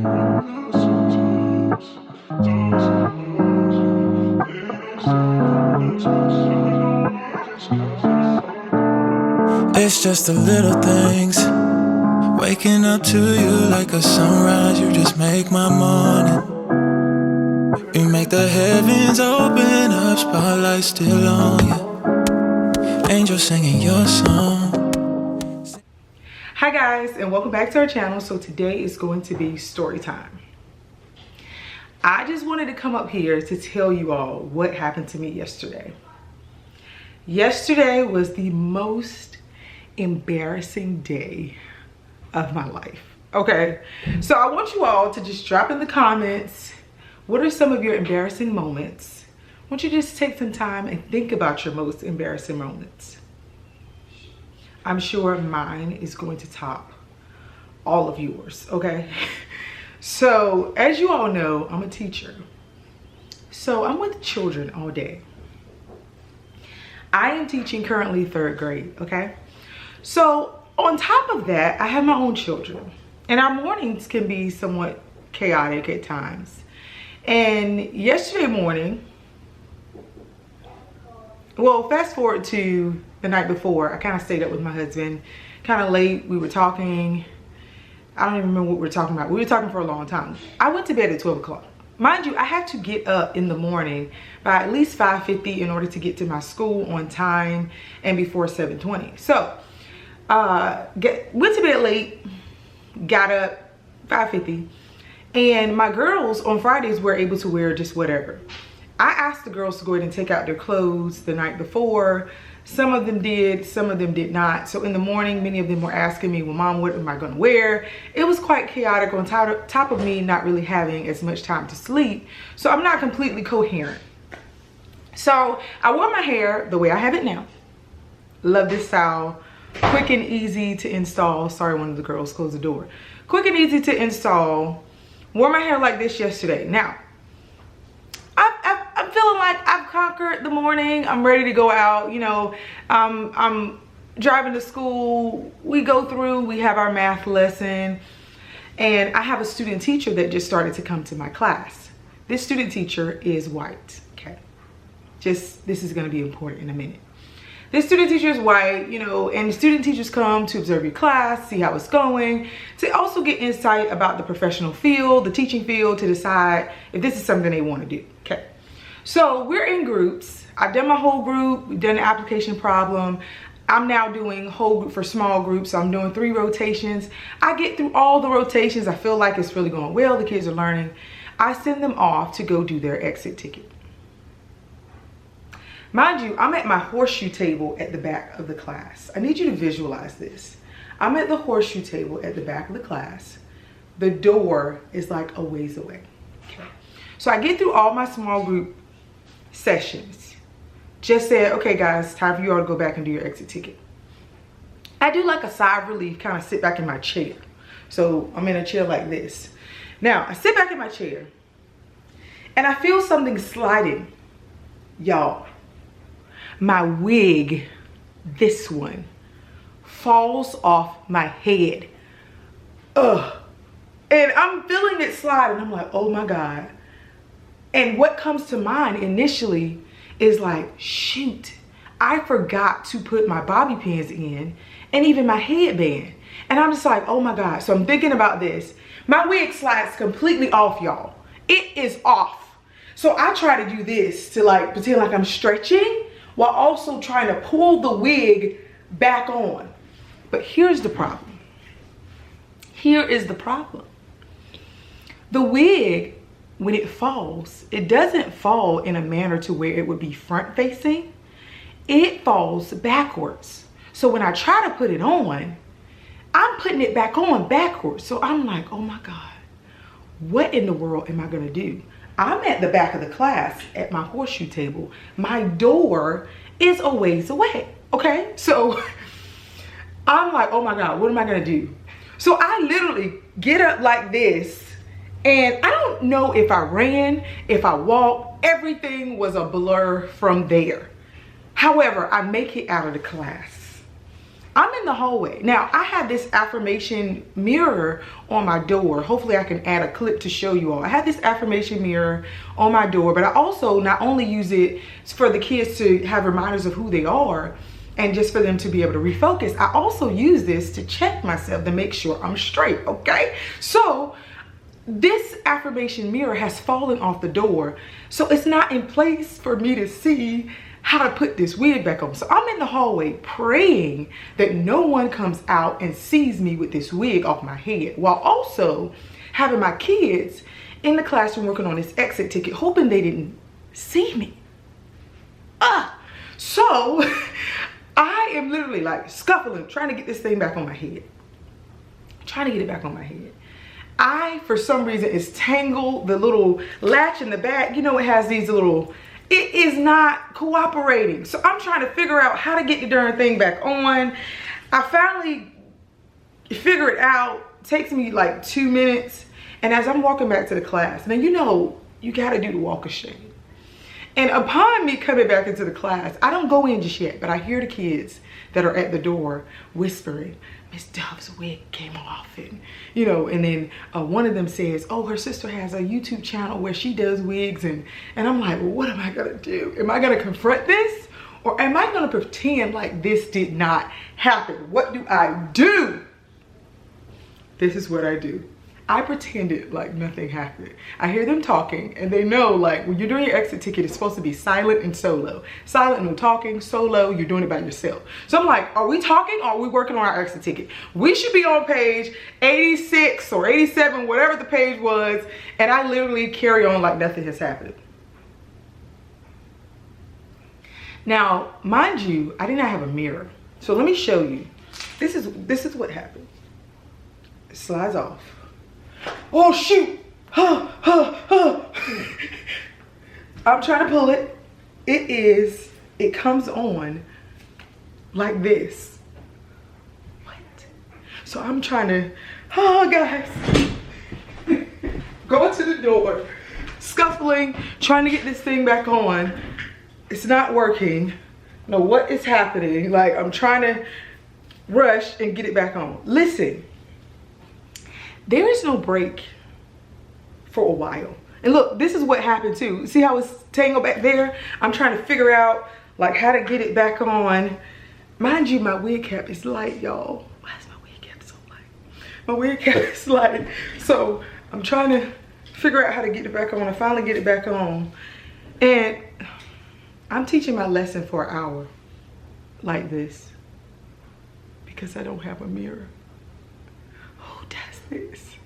It's just the little things. Waking up to you like a sunrise, you just make my morning. You make the heavens open up, spotlight still on you. Angels singing your song. Hi guys, and welcome back to our channel. So today is going to be story time. I just wanted to come up here to tell you all what happened to me yesterday. Yesterday was the most embarrassing day of my life. Okay, so I want you all to just drop in the comments, what are some of your embarrassing moments? I want you to just take some time and think about your most embarrassing moments. I'm sure mine is going to top all of yours, okay? So as you all know, I'm a teacher. So I'm with children all day. I am teaching currently 3rd grade, okay? So on top of that, I have my own children. And our mornings can be somewhat chaotic at times. And yesterday morning, well, fast forward to the night before, I kind of stayed up with my husband, kind of late. We were talking. I don't even remember what we were talking about. We were talking for a long time. I went to bed at 12 o'clock. Mind you, I have to get up in the morning by at least 5:50 in order to get to my school on time and before 7:20. So, went to bed late, got up 5:50, and my girls on Fridays were able to wear just whatever. I asked the girls to go ahead and take out their clothes the night before. Some of them did, some of them did not. So in the morning, many of them were asking me, well, Mom, what am I gonna wear? It was quite chaotic on top of me not really having as much time to sleep. So I'm not completely coherent. So I wore my hair the way I have it now. Love this style. Quick and easy to install. Sorry, one of the girls closed the door. Quick and easy to install. Wore my hair like this yesterday. Now, I'm feeling like I've conquered the morning. I'm ready to go out. You know, I'm driving to school. We go through, we have our math lesson. And I have a student teacher that just started to come to my class. This student teacher is white, okay? This is gonna be important in a minute. This student teacher is white, you know, and student teachers come to observe your class, see how it's going, to also get insight about the professional field, the teaching field, to decide if this is something they want to do, okay? So we're in groups. I've done my whole group, we've done the application problem. I'm now doing whole group for small groups, so I'm doing 3 rotations. I get through all the rotations, I feel like it's really going well, the kids are learning. I send them off to go do their exit ticket. Mind you, I'm at my horseshoe table at the back of the class. I need you to visualize this. I'm at the horseshoe table at the back of the class. The door is like a ways away. Okay. So I get through all my small group sessions. Just said, okay guys, time for you all to go back and do your exit ticket. I do like a sigh of relief, kind of sit back in my chair. So I'm in a chair like this. Now, I sit back in my chair and I feel something sliding. Y'all. My wig, this one, falls off my head. Ugh. And I'm feeling it slide and I'm like, oh my God. And what comes to mind initially is like, shoot, I forgot to put my bobby pins in and even my headband. And I'm just like, oh my God. So I'm thinking about this. My wig slides completely off, y'all. It is off. So I try to do this to like pretend like I'm stretching, while also trying to pull the wig back on. But here's the problem. Here is the problem. The wig, when it falls, it doesn't fall in a manner to where it would be front facing. It falls backwards. So when I try to put it on, I'm putting it back on backwards. So I'm like, oh my God, what in the world am I gonna do? I'm at the back of the class at my horseshoe table. My door is a ways away, okay? So I'm like, oh my God, what am I gonna do? So I literally get up like this, and I don't know if I ran, if I walked, everything was a blur from there. However, I make it out of the class. I'm in the hallway. Now, I have this affirmation mirror on my door. Hopefully I can add a clip to show you all. I have this affirmation mirror on my door, but I also not only use it for the kids to have reminders of who they are and just for them to be able to refocus, I also use this to check myself to make sure I'm straight, okay? So this affirmation mirror has fallen off the door, so it's not in place for me to see how to put this wig back on. So I'm in the hallway praying that no one comes out and sees me with this wig off my head, while also having my kids in the classroom working on this exit ticket, hoping they didn't see me. So I am literally like scuffling, trying to get this thing back on my head. Trying to get it back on my head. For some reason, it's tangled. The little latch in the back, you know, it has these little, it is not cooperating. So I'm trying to figure out how to get the darn thing back on. I finally figure it out. It takes me like 2 minutes. And as I'm walking back to the class, now you know, you gotta do the walk of shame. And upon me coming back into the class, I don't go in just yet, but I hear the kids that are at the door whispering, Miss Dove's wig came off, and you know, and then one of them says, oh, her sister has a YouTube channel where she does wigs, and I'm like, well, what am I gonna do? Am I gonna confront this, or am I gonna pretend like this did not happen? What do I do? This is what I do. I pretended like nothing happened. I hear them talking, and they know, like, when you're doing your exit ticket, it's supposed to be silent and solo. Silent, no talking. Solo, you're doing it by yourself. So I'm like, are we talking or are we working on our exit ticket? We should be on page 86 or 87, whatever the page was, and I literally carry on like nothing has happened. Now, mind you, I did not have a mirror. So let me show you. This is what happened. It slides off. Oh shoot! I'm trying to pull it. It comes on like this. What? So I'm trying to, guys, go to the door, scuffling, trying to get this thing back on. It's not working. No, what is happening? Like, I'm trying to rush and get it back on. Listen. There is no break for a while. And look, this is what happened too. See how it's tangled back there? I'm trying to figure out like how to get it back on. Mind you, my wig cap is light, y'all. Why is my wig cap so light? My wig cap is light. So I'm trying to figure out how to get it back on. I finally get it back on. And I'm teaching my lesson for an hour like this because I don't have a mirror. This.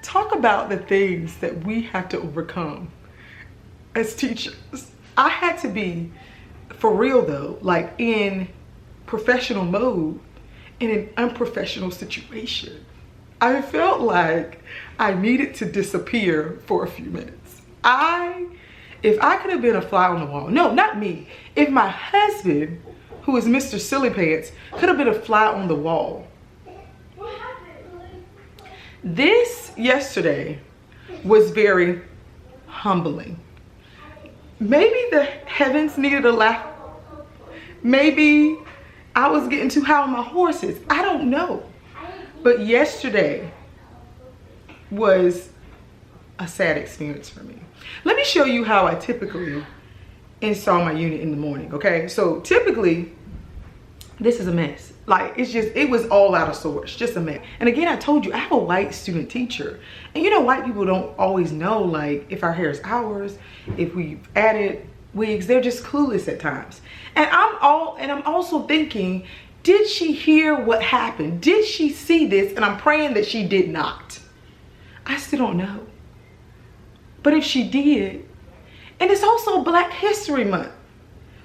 Talk about the things that we have to overcome as teachers. I had to be, for real though, like in professional mode in an unprofessional situation. I felt like I needed to disappear for a few minutes. If I could have been a fly on the wall, no, not me. If my husband, who is Mr. Silly Pants, could have been a fly on the wall. This yesterday was very humbling. Maybe the heavens needed a laugh. Maybe I was getting too high on my horses. I don't know. But yesterday was a sad experience for me. Let me show you how I typically install my unit in the morning, okay? So typically, this is a mess. Like, it was all out of sorts, just a mess. And again, I told you, I have a white student teacher. And you know, white people don't always know, like, if our hair is ours, if we've added wigs, they're just clueless at times. And I'm also thinking, did she hear what happened? Did she see this? And I'm praying that she did not. I still don't know. But if she did, and it's also Black History Month.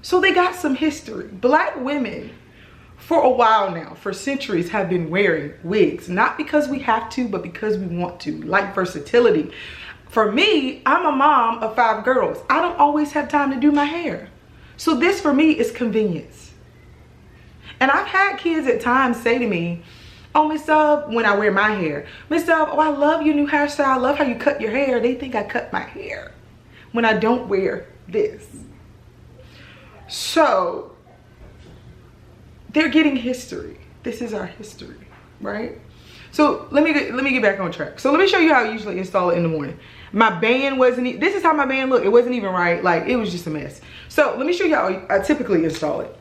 So they got some history. Black women, for a while now, for centuries, have been wearing wigs. Not because we have to, but because we want to. Like versatility. For me, I'm a mom of 5 girls. I don't always have time to do my hair. So this for me is convenience. And I've had kids at times say to me, oh, Miss Dove, when I wear my hair, Miss Dove, oh, I love your new hairstyle. I love how you cut your hair. They think I cut my hair when I don't wear this. So they're getting history. This is our history, right? So let me get back on track. So let me show you how I usually install it in the morning. My band wasn't, this is how my band looked. It wasn't even right. Like, it was just a mess. So let me show you how I typically install it.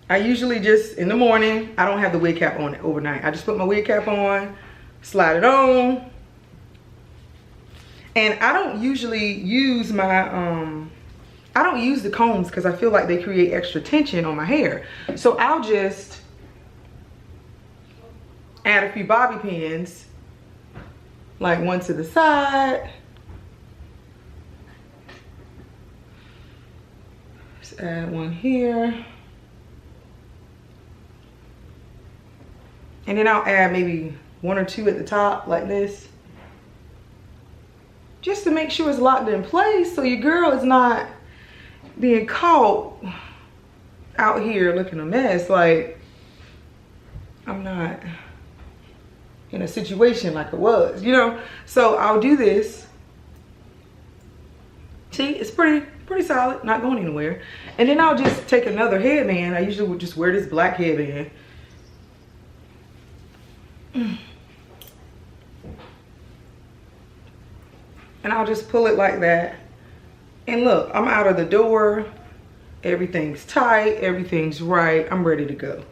I usually just, in the morning, I don't have the wig cap on it overnight. I just put my wig cap on, slide it on. And I don't usually use my, I don't use the combs because I feel like they create extra tension on my hair. So I'll just add a few bobby pins, like one to the side. Just add one here. And then I'll add maybe one or two at the top like this. Just to make sure it's locked in place so your girl is not being caught out here looking a mess. Like, I'm not in a situation like it was, you know? So I'll do this. See, it's pretty solid, not going anywhere. And then I'll just take another headband. I usually would just wear this black headband. And I'll just pull it like that. And look, I'm out of the door. Everything's tight, everything's right. I'm ready to go.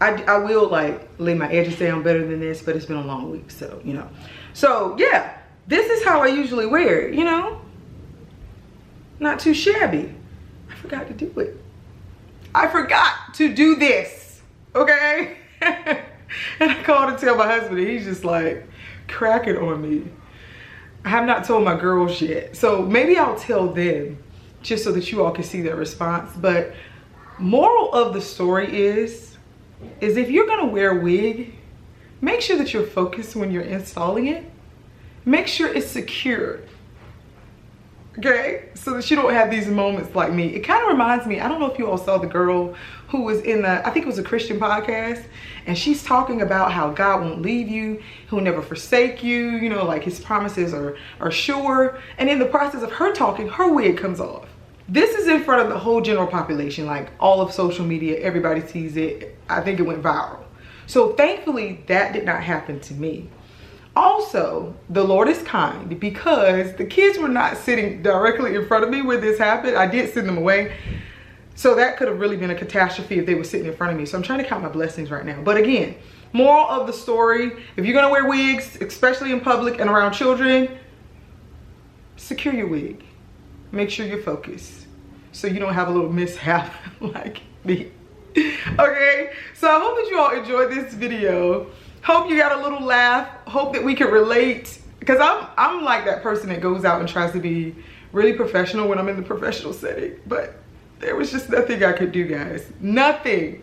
I will like lay my edges down better than this, but it's been a long week, so, you know. So yeah, this is how I usually wear it, you know. Not too shabby. I forgot to do it. I forgot to do this, okay? And I called to tell my husband, and he's just like cracking on me. I have not told my girls yet, so maybe I'll tell them just so that you all can see their response. But moral of the story is if you're gonna wear a wig, make sure that you're focused when you're installing it. Make sure it's secure, okay? So that you don't have these moments like me. It kind of reminds me, I don't know if you all saw the girl who was in the, I think it was a Christian podcast, and she's talking about how God won't leave you, he'll never forsake you, you know, like his promises are sure. And in the process of her talking, her wig comes off. This is in front of the whole general population, like all of social media, everybody sees it. I think it went viral. So thankfully that did not happen to me. Also, the Lord is kind because the kids were not sitting directly in front of me when this happened. I did send them away. So that could have really been a catastrophe if they were sitting in front of me. So I'm trying to count my blessings right now. But again, moral of the story, if you're gonna wear wigs, especially in public and around children, secure your wig. Make sure you're focused so you don't have a little mishap like me. Okay, so I hope that you all enjoyed this video. Hope you got a little laugh. Hope that we can relate, because I'm like that person that goes out and tries to be really professional when I'm in the professional setting, but there was just nothing I could do, guys. Nothing.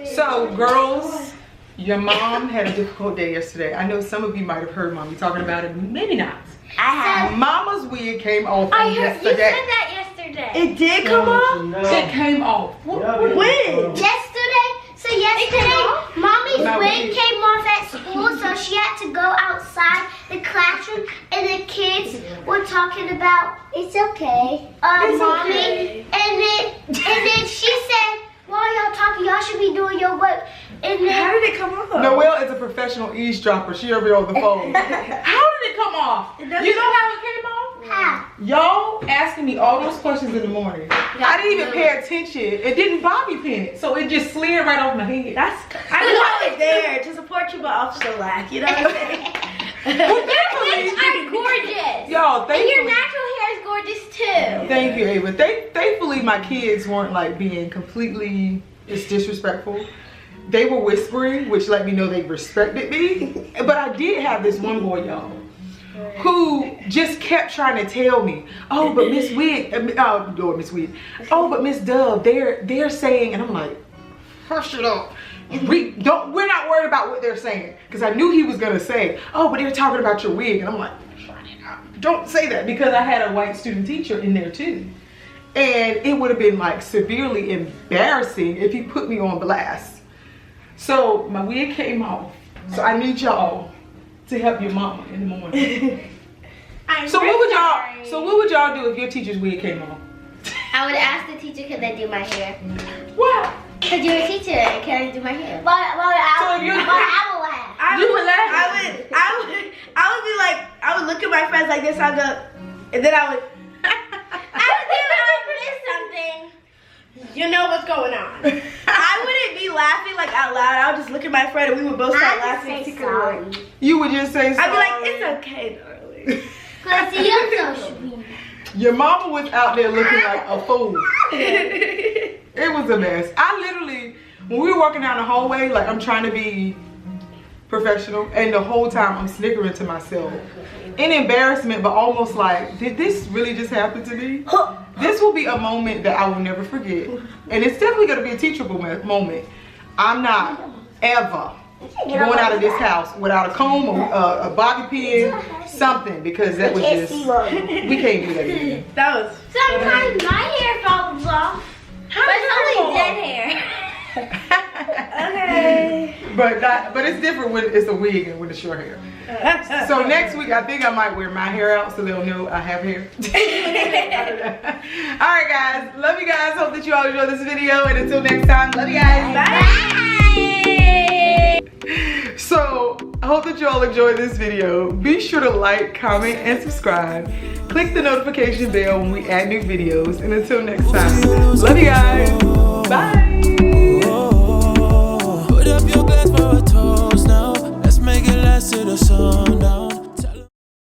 So girls, your mom had a difficult day yesterday. I know some of you might have heard mommy talking about it, maybe not. I have. Mama's wig came off yesterday. You said that yesterday. It did come off? No. It came off. When? Yesterday. So yesterday, mommy's wig came off at school, so she had to go outside the classroom, and the kids were talking about it's okay, mommy. Okay. And then she said, while y'all talking, y'all should be doing your work. And then How did it come off? Noelle is a professional eavesdropper. She'll be on the phone. How did it come off? You know how it came off? how? Y'all asking me all those questions in the morning. I didn't even pay attention. It didn't bobby pin it, so it just slid right off my head. I knew I was there to support you, but also lack. You know what I'm saying? Well, Wigs are gorgeous. y'all, And thankfully, your natural hair is gorgeous too. thank you, Ava. Thankfully, my kids weren't like being completely disrespectful. They were whispering, which let me know they respected me. But I did have this one boy, y'all, who just kept trying to tell me, oh, but Miss Wig, Miss Wig, oh, but Miss Dove, they're saying, and I'm like, hush it up. We're not worried about what they're saying, because I knew he was gonna say, oh, but they're talking about your wig, and I'm like, don't say that, because I had a white student teacher in there too, and it would have been like severely embarrassing if he put me on blast. So my wig came off, so I need y'all to help your mama in the morning. So what would y'all do if your teacher's wig came off? I would ask the teacher, can I do my hair? What? Because you're a teacher, and can I do my hair? But I will laugh. You would laugh? I would be like, I would look at my friends like this, I'd go, and then I would miss something. You know what's going on. I wouldn't be laughing like out loud. I would just look at my friend and we would both start laughing secretly. You would just say sorry. I'd be like, it's okay, darling. Because you're so sweet. Your mama was out there looking like a fool. It was a mess. I literally, when we were walking down the hallway, like I'm trying to be professional, and the whole time I'm snickering to myself. In embarrassment, but almost like, did this really just happen to me? This will be a moment that I will never forget. And it's definitely gonna be a teachable moment. I'm not ever going out of this house without a comb or a bobby pin, something, because that was just, we can't do that again. That was Sometimes my hair falls off, but it's only dead hair. okay. But it's different when it's a wig and with the short hair. So next week, I think I might wear my hair out so they'll know I have hair. All right, guys. Love you guys. Hope that you all enjoyed this video. And until next time, love you guys. Bye. So I hope that you all enjoyed this video. Be sure to like, comment, and subscribe. Click the notification bell when we add new videos. And until next time, love you guys.